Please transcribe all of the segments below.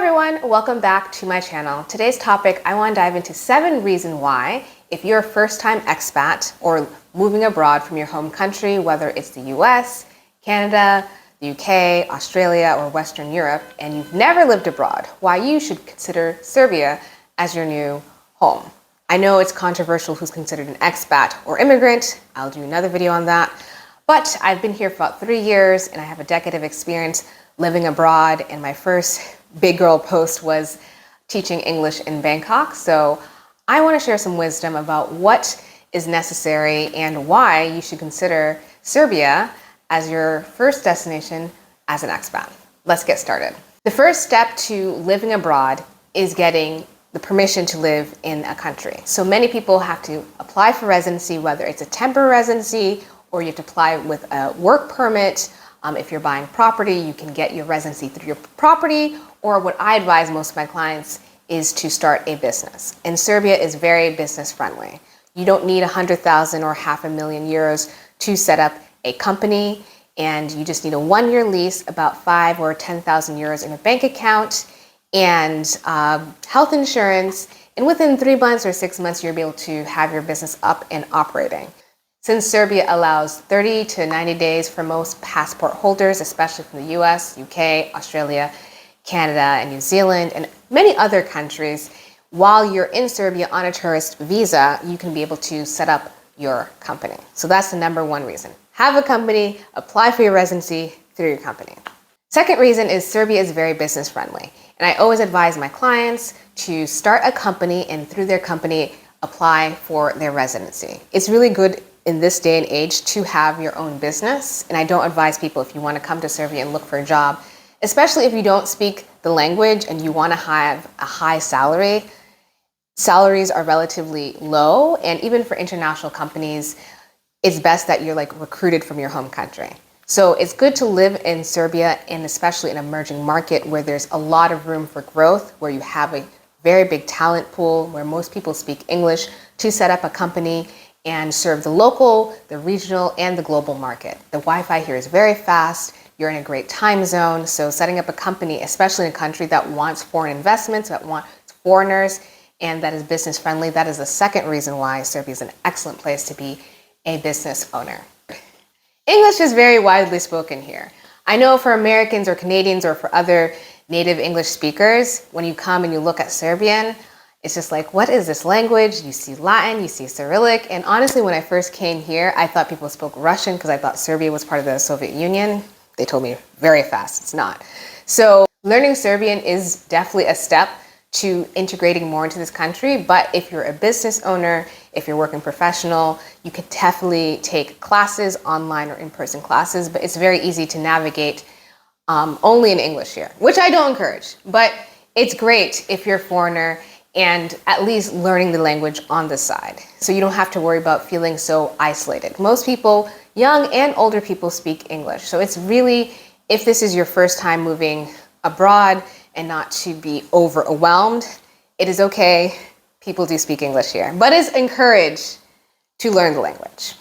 everyone, welcome back to my channel. Today's topic, I want to dive into 7 reasons why, if you're a first-time expat or moving abroad from your home country, whether it's the US, Canada, the UK, Australia, or Western Europe, and you've never lived abroad, why you should consider Serbia as your new home. I know it's controversial who's considered an expat or immigrant. I'll do another video on that. But I've been here for about 3 years and I have a decade of experience living abroad, and my first big girl post was teaching English in Bangkok. So I want to share some wisdom about what is necessary and why you should consider Serbia as your first destination as an expat. Let's get started. The first step to living abroad is getting the permission to live in a country. So many people have to apply for residency, whether it's a temporary residency or you have to apply with a work permit. If you're buying property, you can get your residency through your property, or what I advise most of my clients is to start a business. And Serbia is very business friendly. You don't need 100,000 or €500,000 to set up a company, and you just need a 1-year lease, about 5 or 10,000 euros in a bank account, and health insurance. And within 3 months or 6 months, you'll be able to have your business up and operating. Since Serbia allows 30 to 90 days for most passport holders, especially from the US, UK, Australia, Canada, and New Zealand, and many other countries, while you're in Serbia on a tourist visa, you can be able to set up your company. So that's the number 1 reason. Have a company, apply for your residency through your company. Second reason is Serbia is very business friendly. And I always advise my clients to start a company and through their company, apply for their residency. It's really good in this day and age to have your own business. And I don't advise people, if you want to come to Serbia and look for a job, especially if you don't speak the language and you want to have a high salary. Salaries are relatively low, and even for international companies, it's best that you're recruited from your home country. So it's good to live in Serbia, and especially an emerging market where there's a lot of room for growth, where you have a very big talent pool, where most people speak English, to set up a company and serve the local, the regional, and the global market. The Wi-Fi here is very fast. You're in a great time zone. So setting up a company, especially in a country that wants foreign investments, that wants foreigners, and that is business friendly, that is the second reason why Serbia is an excellent place to be a business owner. English is very widely spoken here. I know for Americans or Canadians or for other native English speakers, when you come and you look at Serbian, it's just like, what is this language? You see Latin, you see Cyrillic. And honestly, when I first came here, I thought people spoke Russian because I thought Serbia was part of the Soviet Union. They told me very fast, it's not. So learning Serbian is definitely a step to integrating more into this country. But if you're a business owner, if you're working professional, you can definitely take classes, online or in-person classes, but it's very easy to navigate only in English here, which I don't encourage. But it's great if you're a foreigner and at least learning the language on the side. So you don't have to worry about feeling so isolated. Most people, young and older people, speak English. So it's really, if this is your first time moving abroad and not to be overwhelmed, it is okay. People do speak English here, but it's encouraged to learn the language.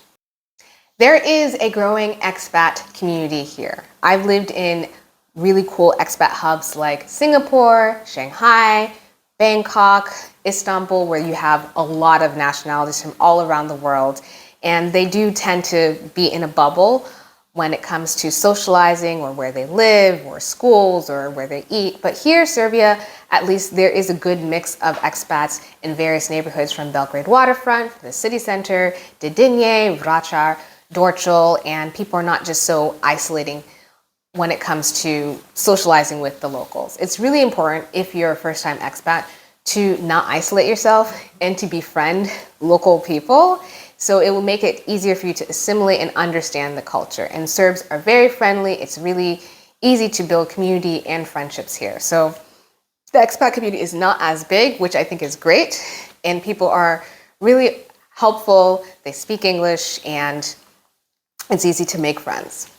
There is a growing expat community here. I've lived in really cool expat hubs like Singapore, Shanghai, Bangkok, Istanbul, where you have a lot of nationalities from all around the world. And they do tend to be in a bubble when it comes to socializing or where they live or schools or where they eat. But here, Serbia, at least there is a good mix of expats in various neighborhoods, from Belgrade waterfront, the city center, Dedinje, Vračar, Dorčul, and people are not just so isolating when it comes to socializing with the locals. It's really important, if you're a first-time expat, to not isolate yourself and to befriend local people. So it will make it easier for you to assimilate and understand the culture. And Serbs are very friendly. It's really easy to build community and friendships here. So the expat community is not as big, which I think is great. And people are really helpful. They speak English and it's easy to make friends.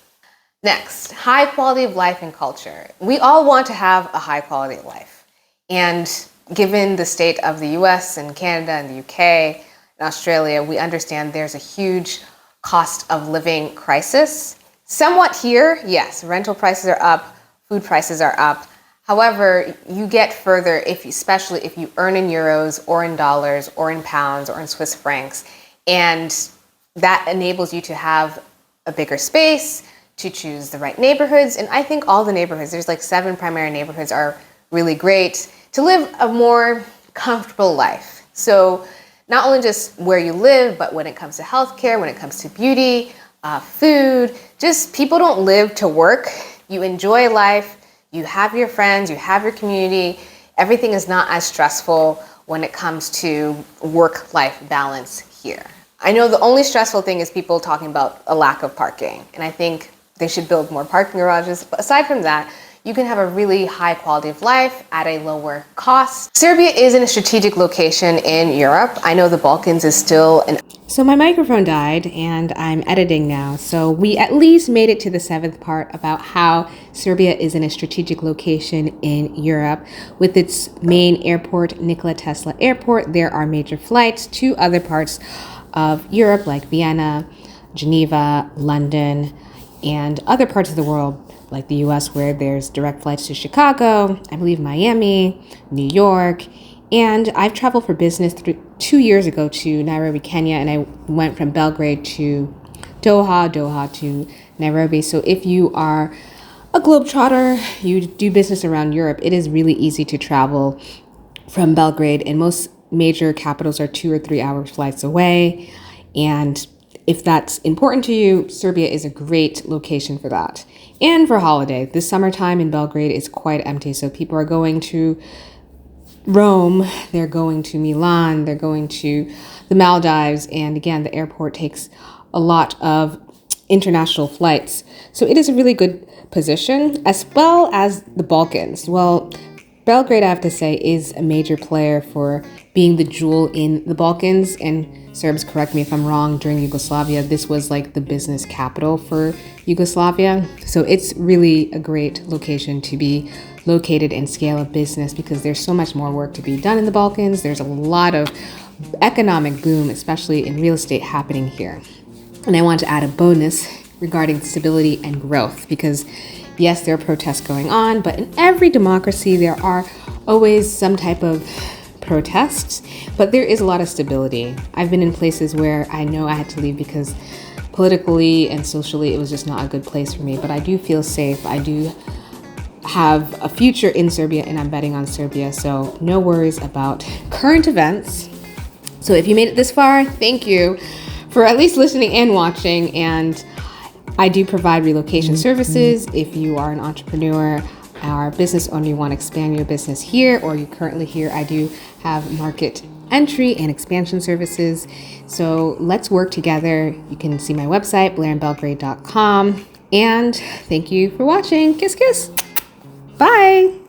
Next, high quality of life and culture. We all want to have a high quality of life. And given the state of the US and Canada and the UK and Australia, we understand there's a huge cost of living crisis. Somewhat here, yes, rental prices are up, food prices are up. However, you get further especially if you earn in euros or in dollars or in pounds or in Swiss francs. And that enables you to have a bigger space, to choose the right neighborhoods. And I think all the neighborhoods, there's like 7 primary neighborhoods, are really great to live a more comfortable life. So not only just where you live, but when it comes to healthcare, when it comes to beauty, food, just people don't live to work. You enjoy life, you have your friends, you have your community. Everything is not as stressful when it comes to work-life balance here. I know the only stressful thing is people talking about a lack of parking, and I think they should build more parking garages. But aside from that, you can have a really high quality of life at a lower cost. Serbia is in a strategic location in Europe. I know the Balkans is still an... So my microphone died and I'm editing now. So we at least made it to the 7th part about how Serbia is in a strategic location in Europe. With its main airport, Nikola Tesla Airport, there are major flights to other parts of Europe like Vienna, Geneva, London, and other parts of the world like the US, where there's direct flights to Chicago, I believe Miami, New York. And I've traveled for business 2 years ago to Nairobi, Kenya, and I went from Belgrade to Doha to Nairobi. So if you are a globetrotter, you do business around Europe, it is really easy to travel from Belgrade, and most major capitals are 2 or 3 hour flights away. And if that's important to you, Serbia is a great location for that. And for holiday, this summertime in Belgrade is quite empty. So people are going to Rome, they're going to Milan, they're going to the Maldives. And again, the airport takes a lot of international flights. So it is a really good position, as well as the Balkans. Well, Belgrade, I have to say, is a major player for being the jewel in the Balkans. And Serbs, correct me if I'm wrong, during Yugoslavia, this was like the business capital for Yugoslavia. So it's really a great location to be located and scale a business, because there's so much more work to be done in the Balkans. There's a lot of economic boom, especially in real estate, happening here. And I want to add a bonus regarding stability and growth, because yes, there are protests going on, but in every democracy, there are always some type of protests, but there is a lot of stability. I've been in places where I know I had to leave because politically and socially, it was just not a good place for me, but I do feel safe. I do have a future in Serbia, and I'm betting on Serbia, so no worries about current events. So if you made it this far, thank you for at least listening and watching. And I do provide relocation services. If you are an entrepreneur or a business owner, you want to expand your business here, or you're currently here, I do have market entry and expansion services. So let's work together. You can see my website, blairinbelgrade.com. And thank you for watching. Kiss, kiss. Bye.